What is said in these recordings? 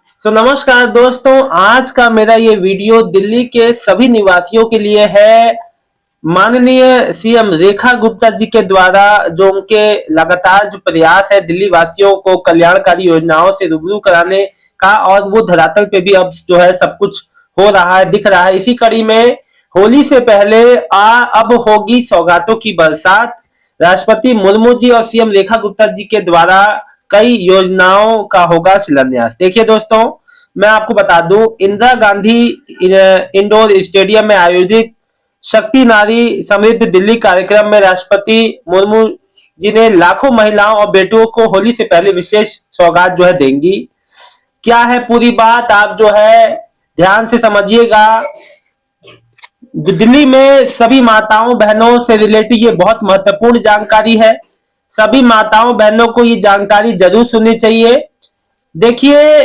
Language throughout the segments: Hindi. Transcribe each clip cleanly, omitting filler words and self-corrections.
तो नमस्कार दोस्तों, आज का मेरा ये वीडियो दिल्ली के सभी निवासियों के लिए है। माननीय सीएम रेखा गुप्ता जी के द्वारा जो उनके लगातार जो प्रयास है दिल्ली वासियों को कल्याणकारी योजनाओं से रूबरू कराने का, और वो धरातल पे भी अब जो है सब कुछ हो रहा है, दिख रहा है। इसी कड़ी में होली से पहले अब होगी सौगातों की बरसात। राष्ट्रपति मुर्मू जी और सीएम रेखा गुप्ता जी के द्वारा कई योजनाओं का होगा शिलान्यास। देखिए दोस्तों, मैं आपको बता दूं, इंदिरा गांधी इंडोर स्टेडियम में आयोजित शक्ति नारी समृद्ध दिल्ली कार्यक्रम में राष्ट्रपति मुर्मू जी ने लाखों महिलाओं और बेटियों को होली से पहले विशेष सौगात जो है देंगी। क्या है पूरी बात, आप जो है ध्यान से समझिएगा। दिल्ली में सभी माताओं बहनों से रिलेटेड ये बहुत महत्वपूर्ण जानकारी है। सभी माताओं बहनों को ये जानकारी जरूर सुननी चाहिए। देखिए,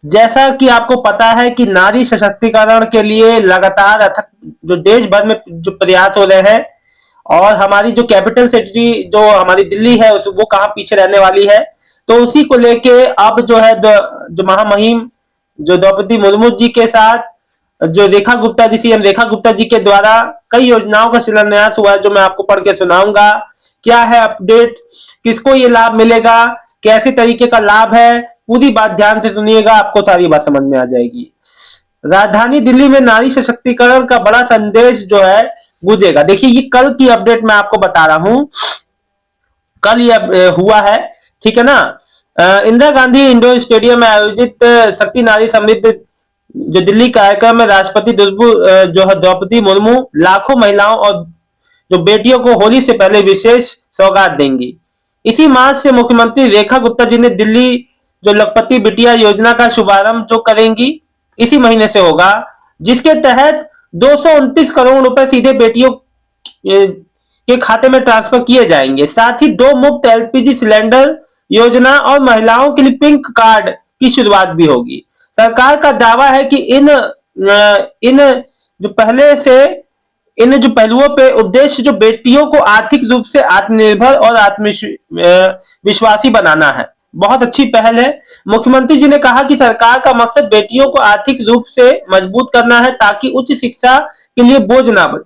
जैसा कि आपको पता है कि नारी सशक्तिकरण के लिए लगातार अथक जो देश भर में जो प्रयास हो रहे हैं, और हमारी जो कैपिटल सिटी जो हमारी दिल्ली है वो कहाँ पीछे रहने वाली है। तो उसी को लेके अब जो है जो महामहिम जो द्रौपदी मुर्मू जी के साथ जो रेखा गुप्ता जी, सीएम रेखा गुप्ता जी के द्वारा कई योजनाओं का शिलान्यास हुआ है, जो मैं आपको पढ़ के सुनाऊंगा। क्या है अपडेट, किसको ये लाभ मिलेगा, कैसे तरीके का लाभ है, पूरी बात ध्यान से सुनिएगा, आपको सारी बात समझ में आ जाएगी। राजधानी दिल्ली में नारी सशक्तिकरण का बड़ा संदेश जो है गूंजेगा। देखिए, ये कल की अपडेट मैं आपको बता रहा हूं, कल ये हुआ है, ठीक है ना। इंदिरा गांधी इंडोर स्टेडियम में आयोजित शक्ति नारी समृद्ध जो दिल्ली कार्यक्रम में राष्ट्रपति जो है द्रौपदी मुर्मू लाखों महिलाओं और जो बेटियों को होली से पहले विशेष सौगात देंगी। इसी मार्च से मुख्यमंत्री रेखा गुप्ता जी ने दिल्ली जो लखपति बिटिया योजना का शुभारंभ जो करेंगी, इसी महीने से होगा, जिसके तहत 229 करोड़ रुपए सीधे बेटियों के खाते में ट्रांसफर किए जाएंगे। साथ ही 2 मुफ्त एलपीजी सिलेंडर योजना और महिलाओं के लिए पिंक कार्ड की शुरुआत भी होगी। सरकार का दावा है कि इन जो पहले से इन जो पहलुओं पे उद्देश्य जो बेटियों को आर्थिक रूप से आत्मनिर्भर और आत्मविश्वासी बनाना है। बहुत अच्छी पहल है। मुख्यमंत्री जी ने कहा कि सरकार का मकसद बेटियों को आर्थिक रूप से मजबूत करना है, ताकि उच्च शिक्षा के लिए बोझ ना बने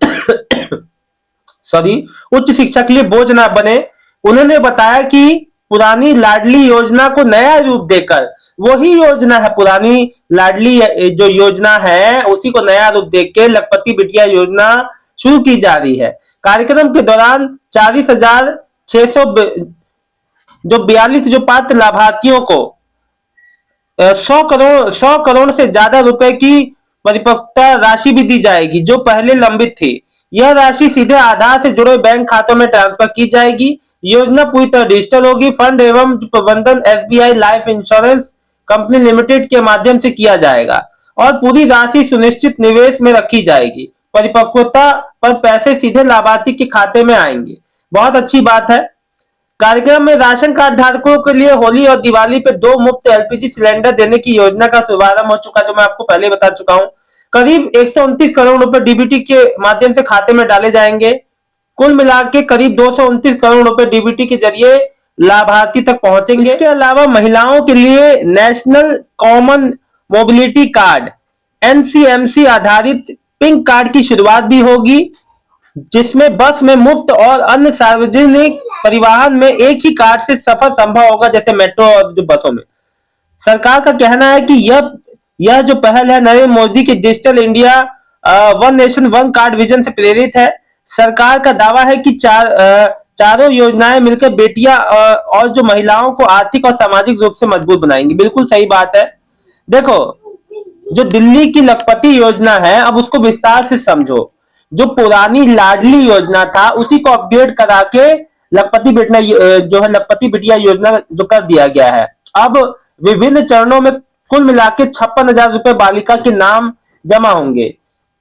उच्च शिक्षा के लिए बोझ ना बने। उन्होंने बताया कि पुरानी लाडली योजना को नया रूप देकर, वही योजना है पुरानी लाडली जो योजना है उसी को नया रूप देकर लखपति बिटिया योजना शुरू की जा रही है। कार्यक्रम के दौरान 40,600 जो 42 जो पात्र लाभार्थियों को 100 करोड़ से ज्यादा रुपए की परिपक्वता राशि भी दी जाएगी, जो पहले लंबित थी। यह राशि सीधे आधार से जुड़े बैंक खातों में ट्रांसफर की जाएगी। योजना पूरी तरह डिजिटल होगी। फंड एवं प्रबंधन SBI life insurance company limited के माध्यम से किया जाएगा, और पूरी राशि सुनिश्चित निवेश में रखी जाएगी। परिपक्वता पर पैसे सीधे लाभार्थी के खाते में आएंगे। बहुत अच्छी बात है। कार्यक्रम में राशन कार्ड धारकों के लिए होली और दिवाली पे 2 मुफ्त एलपीजी सिलेंडर देने की योजना का शुभारंभ हो चुका, जो मैं आपको पहले बता चुका हूं। करीब 129 करोड़ रुपए डीबीटी के माध्यम से खाते में डाले जाएंगे। कुल मिला के करीब 229 करोड़ रुपए डीबीटी के जरिए लाभार्थी तक पहुंचेंगे। इसके अलावा महिलाओं के लिए national common mobility card NCMC आधारित पिंक कार्ड की शुरुआत भी होगी, जिसमें बस में मुफ्त और अन्य सार्वजनिक परिवहन में एक ही कार्ड से सफर संभव होगा, जैसे मेट्रो और जो बसों में। सरकार का कहना है कि यह जो पहल है नरेंद्र मोदी के digital India one nation one card vision से प्रेरित है। सरकार का दावा है कि चारों योजनाएं मिलकर बेटियां और जो महिलाओं को आर्थिक और सामाजिक रूप से मजबूत बनाएंगी। बिल्कुल सही बात है। देखो, जो दिल्ली की लखपति योजना है, अब उसको विस्तार से समझो। जो पुरानी लाडली योजना था उसी को अपग्रेड करा के लखपति बिटिया जो है लखपति बिटिया योजना जो कर दिया गया है। अब विभिन्न चरणों में कुल मिला के 56,000 रुपए बालिका के नाम जमा होंगे।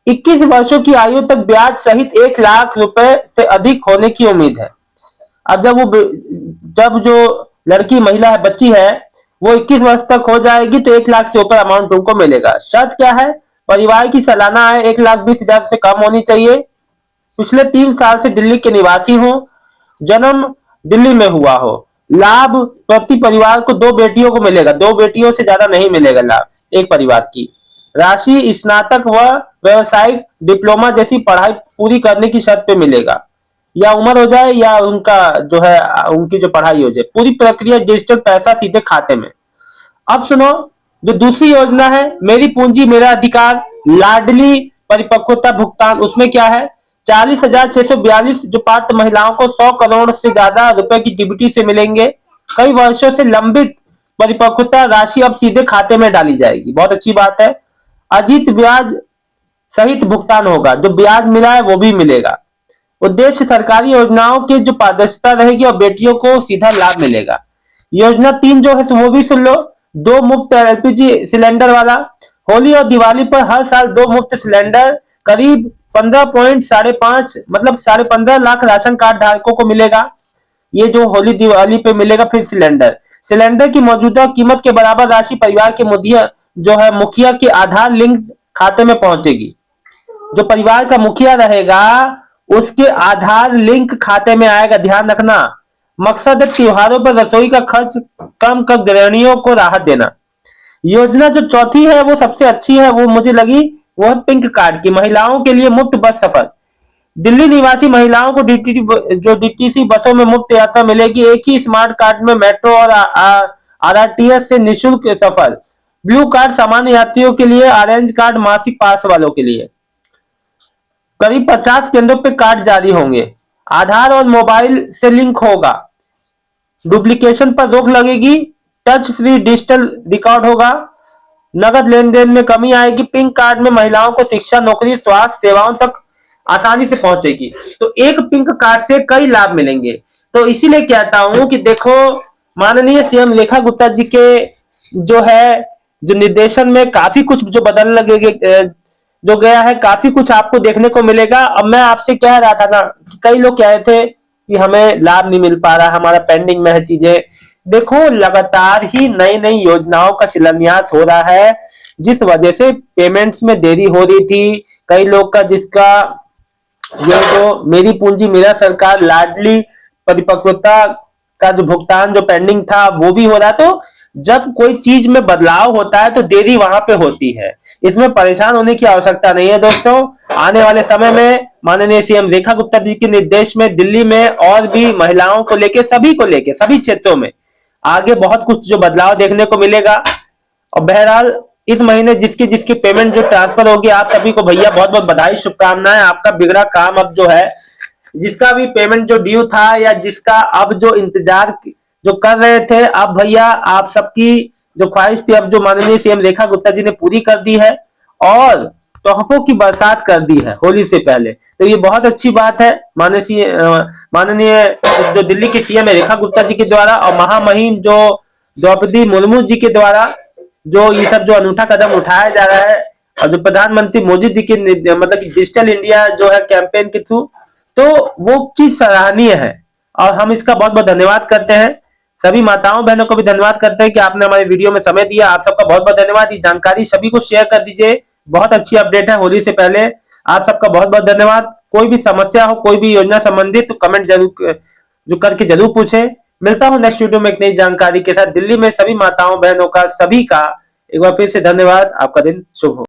21 वर्षों की आयु तक ब्याज सहित 1 लाख रुपए से अधिक होने की उम्मीद है। अब जब जो लड़की महिला है, बच्ची है, वो 21 वर्ष तक हो जाएगी तो 1 लाख से ऊपर अमाउंट उनको मिलेगा। शर्त क्या है? परिवार की सालाना आय 1,20,000 से कम होनी चाहिए, पिछले 3 साल से दिल्ली के निवासी हो, जन्म दिल्ली में हुआ हो, लाभ प्रति परिवार को 2 बेटियों को मिलेगा, 2 बेटियों से ज्यादा नहीं मिलेगा लाभ एक परिवार की राशि। स्नातक व व्यवसायिक डिप्लोमा जैसी पढ़ाई पूरी करने की शर्त पे मिलेगा, या उम्र हो जाए या उनका जो है उनकी जो पढ़ाई हो जाए। पूरी प्रक्रिया डिजिटल, पैसा सीधे खाते में। अब सुनो, जो दूसरी योजना है मेरी पूंजी मेरा अधिकार लाडली परिपक्वता भुगतान, उसमें क्या है 40,642 जो पात्र महिलाओं को 100 करोड़ से ज्यादा रुपए की डीबीटी से मिलेंगे। कई वर्षों से लंबित परिपक्वता राशि अब सीधे खाते में डाली जाएगी, बहुत अच्छी बात है। अजीत ब्याज सहित भुगतान होगा, जो ब्याज मिला है वो भी मिलेगा। उद्देश्य सरकारी योजनाओं की जो पारदर्शिता रहेगी और बेटियों को सीधा लाभ मिलेगा। योजना 3 जो है वो भी सुन लो, 2 मुफ्त एलपीजी सिलेंडर वाला। होली और दिवाली पर हर साल 2 मुफ्त सिलेंडर करीब 15.5 मतलब 15.5 लाख राशन कार्ड धारकों को मिलेगा। ये जो होली दिवाली पे मिलेगा। फिर सिलेंडर सिलेंडर की मौजूदा कीमत के बराबर राशि परिवार के मुखिया जो है मुखिया के आधार लिंक खाते में पहुंचेगी। जो परिवार का मुखिया रहेगा उसके आधार लिंक खाते में आएगा, ध्यान रखना। मकसद है त्योहारों पर रसोई का खर्च कम कर गृहिणियों को राहत देना। योजना जो चौथी है वो सबसे अच्छी है, वो मुझे लगी, वो है पिंक कार्ड की, महिलाओं के लिए मुफ्त बस सफर। दिल्ली निवासी महिलाओं को डीटीसी बसों में मुफ्त यात्रा मिलेगी। एक ही स्मार्ट कार्ड में मेट्रो और आरआरटीएस से निःशुल्क सफर। ब्लू कार्ड सामान्य यात्रियों के लिए, ऑरेंज कार्ड मासिक पास वालों के लिए। करीब 50 केंद्रों पे कार्ड जारी होंगे। आधार और मोबाइल से लिंक होगा। डुप्लीकेशन पर रोक लगेगी। टच फ्री डिजिटल रिकॉर्ड होगा। नगद लेन देन में कमी आएगी। पिंक कार्ड में महिलाओं को शिक्षा, नौकरी, स्वास्थ्य सेवाओं तक आसानी से पहुंचेगी। तो एक पिंक कार्ड से कई लाभ मिलेंगे। तो इसीलिए कहता हूं कि देखो, माननीय सीएम रेखा गुप्ता जी के जो है जो निर्देशन में काफी कुछ जो बदल लगेगा, जो गया है, काफी कुछ आपको देखने को मिलेगा। अब मैं आपसे कह रहा था ना कि कई लोग कह रहे थे कि हमें लाभ नहीं मिल पा रहा, हमारा पेंडिंग में है चीजें। देखो, लगातार ही नई नई योजनाओं का शिलान्यास हो रहा है, जिस वजह से पेमेंट्स में देरी हो रही थी कई लोग का, जिसका ये जो मेरी पूंजी मेरा सरकार लाडली परिपक्वता का जो भुगतान जो पेंडिंग था वो भी हो रहा। तो जब कोई चीज में बदलाव होता है तो देरी वहां पे होती है, इसमें परेशान होने की आवश्यकता नहीं है दोस्तों। आने वाले समय में माननीय सीएम रेखा गुप्ता जी के निर्देश में दिल्ली में और भी महिलाओं को लेके सभी क्षेत्रों में आगे बहुत कुछ जो बदलाव देखने को मिलेगा। और बहरहाल इस महीने जिसकी जिसकी पेमेंट जो ट्रांसफर होगी, आप सभी को भैया बहुत बहुत बधाई, शुभकामनाएं। आपका बिगड़ा काम अब जो है, जिसका भी पेमेंट जो ड्यू था या जिसका अब जो इंतजार जो कर रहे थे, अब भैया आप सबकी जो ख्वाहिश थी अब जो माननीय सीएम रेखा गुप्ता जी ने पूरी कर दी है और तोहफों की बरसात कर दी है होली से पहले। तो ये बहुत अच्छी बात है माननीय जो दिल्ली की सीएम रेखा गुप्ता जी के द्वारा और महामहिम जो द्रौपदी मुर्मू जी के द्वारा जो ये सब जो अनूठा कदम उठाया जा रहा है, और जो प्रधानमंत्री मोदी जी के मतलब डिजिटल इंडिया जो है कैंपेन के थ्रू, तो वो चीज सराहनीय है और हम इसका बहुत बहुत धन्यवाद करते हैं। सभी माताओं बहनों को भी धन्यवाद करते हैं कि आपने हमारे वीडियो में समय दिया। आप सबका बहुत बहुत धन्यवाद। ये जानकारी सभी को शेयर कर दीजिए, बहुत अच्छी अपडेट है होली से पहले। आप सबका बहुत बहुत धन्यवाद। कोई भी समस्या हो, कोई भी योजना संबंधित, तो कमेंट जरूर जो करके जरूर पूछें। मिलता हूं नेक्स्ट वीडियो में एक नई जानकारी के साथ। दिल्ली में सभी माताओं बहनों का, सभी का एक बार फिर से धन्यवाद। आपका दिन शुभ हो।